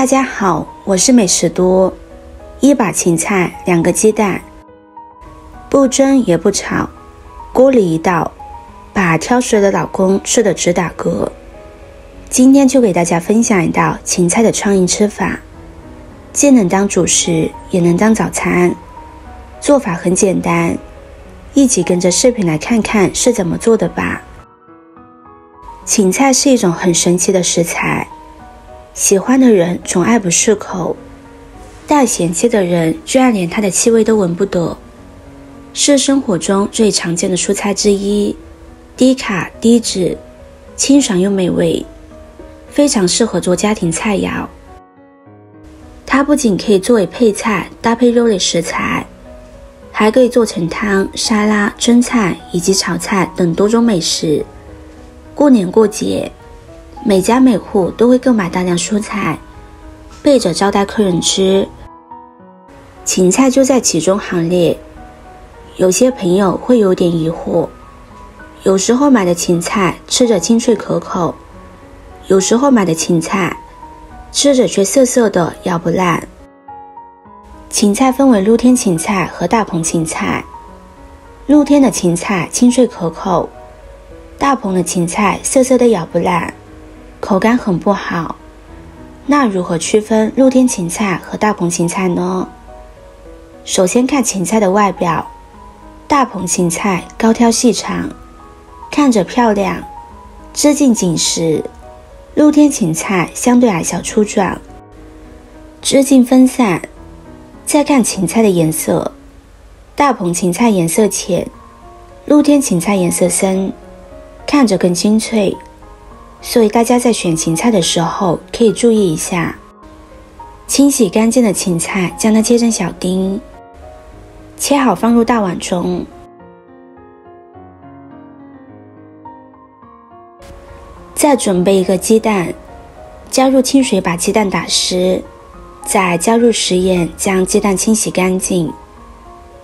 大家好，我是美食多。一把芹菜，2个鸡蛋，不蒸也不炒，锅里一倒，把挑食的老公吃得直打嗝。今天就给大家分享一道芹菜的创意吃法，既能当主食，也能当早餐。做法很简单，一起跟着视频来看看是怎么做的吧。芹菜是一种很神奇的食材，喜欢的人总爱不释口，但嫌弃的人居然连它的气味都闻不得。是生活中最常见的蔬菜之一，低卡低脂，清爽又美味，非常适合做家庭菜肴。它不仅可以作为配菜搭配肉类食材，还可以做成汤、沙拉、蒸菜以及炒菜等多种美食。过年过节，每家每户都会购买大量蔬菜，备着招待客人吃。芹菜就在其中行列。有些朋友会有点疑惑，有时候买的芹菜吃着清脆可口，有时候买的芹菜吃着却涩涩的，咬不烂。芹菜分为露天芹菜和大棚芹菜。露天的芹菜清脆可口，大棚的芹菜涩涩的咬不烂，口感很不好。那如何区分露天芹菜和大棚芹菜呢？首先看芹菜的外表，大棚芹菜高挑细长，看着漂亮，枝茎紧实；露天芹菜相对矮小粗壮，枝茎分散。再看芹菜的颜色，大棚芹菜颜色浅，露天芹菜颜色深，看着更清脆。所以大家在选芹菜的时候可以注意一下。清洗干净的芹菜，将它切成小丁，切好放入大碗中。再准备1个鸡蛋，加入清水把鸡蛋打湿，再加入食盐将鸡蛋清洗干净。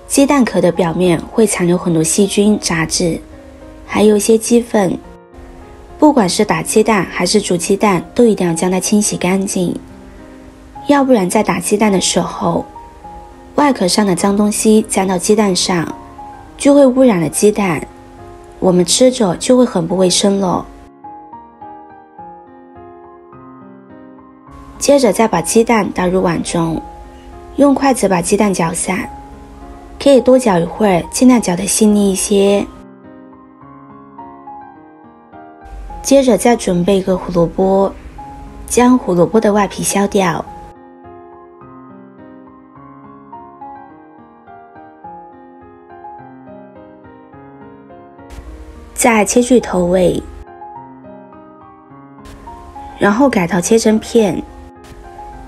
鸡蛋壳的表面会残留很多细菌、杂质，还有一些鸡粪。不管是打鸡蛋还是煮鸡蛋，都一定要将它清洗干净，要不然在打鸡蛋的时候，外壳上的脏东西沾到鸡蛋上，就会污染了鸡蛋，我们吃着就会很不卫生了。接着再把鸡蛋打入碗中，用筷子把鸡蛋搅散，可以多搅一会儿，尽量搅得细腻一些。接着再准备1个胡萝卜，将胡萝卜的外皮削掉。再切去头尾，然后改刀切成片，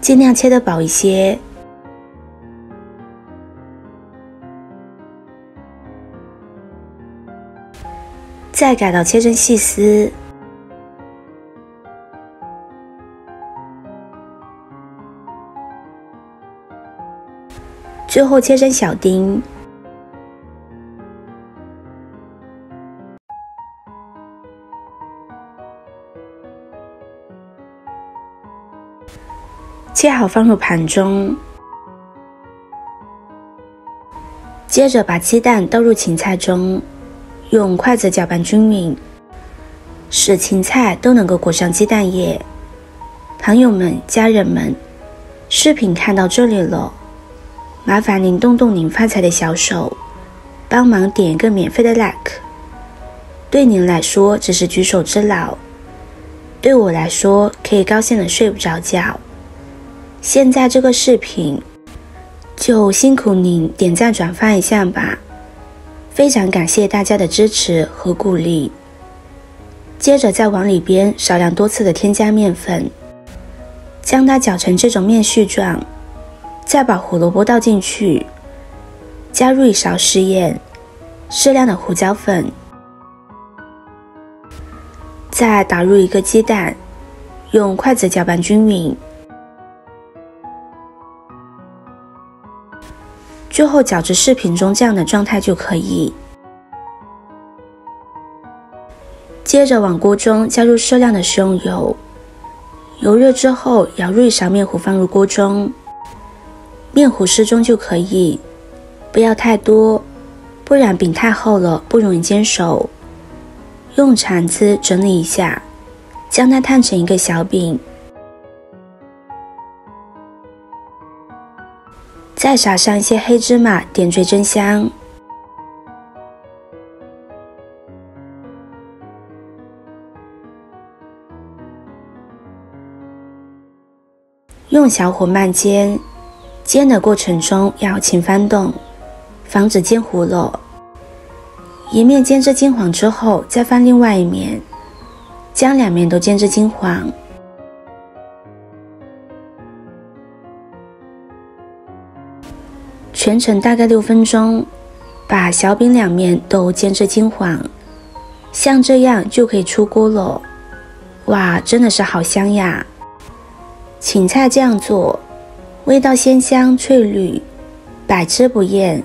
尽量切得薄一些。再改刀切成细丝。最后切成小丁。切好放入盘中。接着把鸡蛋倒入芹菜中，用筷子搅拌均匀，使芹菜都能够裹上鸡蛋液。朋友们、家人们，视频看到这里了，麻烦您动动您发财的小手，帮忙点一个免费的 like。 对您来说只是举手之劳，对我来说可以高兴的睡不着觉。现在这个视频就辛苦您点赞转发一下吧，非常感谢大家的支持和鼓励。接着在碗里边少量多次的添加面粉，将它搅成这种面絮状，再把胡萝卜倒进去，加入1勺食盐，适量的胡椒粉，再打入1个鸡蛋，用筷子搅拌均匀。最后搅至视频中这样的状态就可以。接着往锅中加入适量的食用油，油热之后，舀入一勺面糊放入锅中，面糊适中就可以，不要太多，不然饼太厚了不容易煎熟。用铲子整理一下，将它摊成一个小饼，再撒上一些黑芝麻点缀增香。用小火慢煎，煎的过程中要勤翻动，防止煎糊了。一面煎至金黄之后，再翻另外一面，将两面都煎至金黄。全程大概6分钟，把小饼两面都煎至金黄，像这样就可以出锅了。哇，真的是好香呀！芹菜这样做，味道鲜香翠绿，百吃不厌，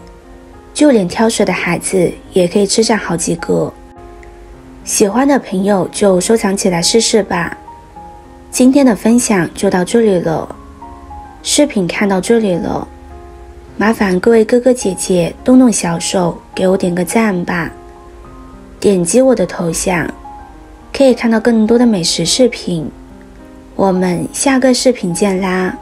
就连挑食的孩子也可以吃上好几个。喜欢的朋友就收藏起来试试吧。今天的分享就到这里了，视频看到这里了，麻烦各位哥哥姐姐动动小手给我点个赞吧，点击我的头像可以看到更多的美食视频。我们下个视频见啦！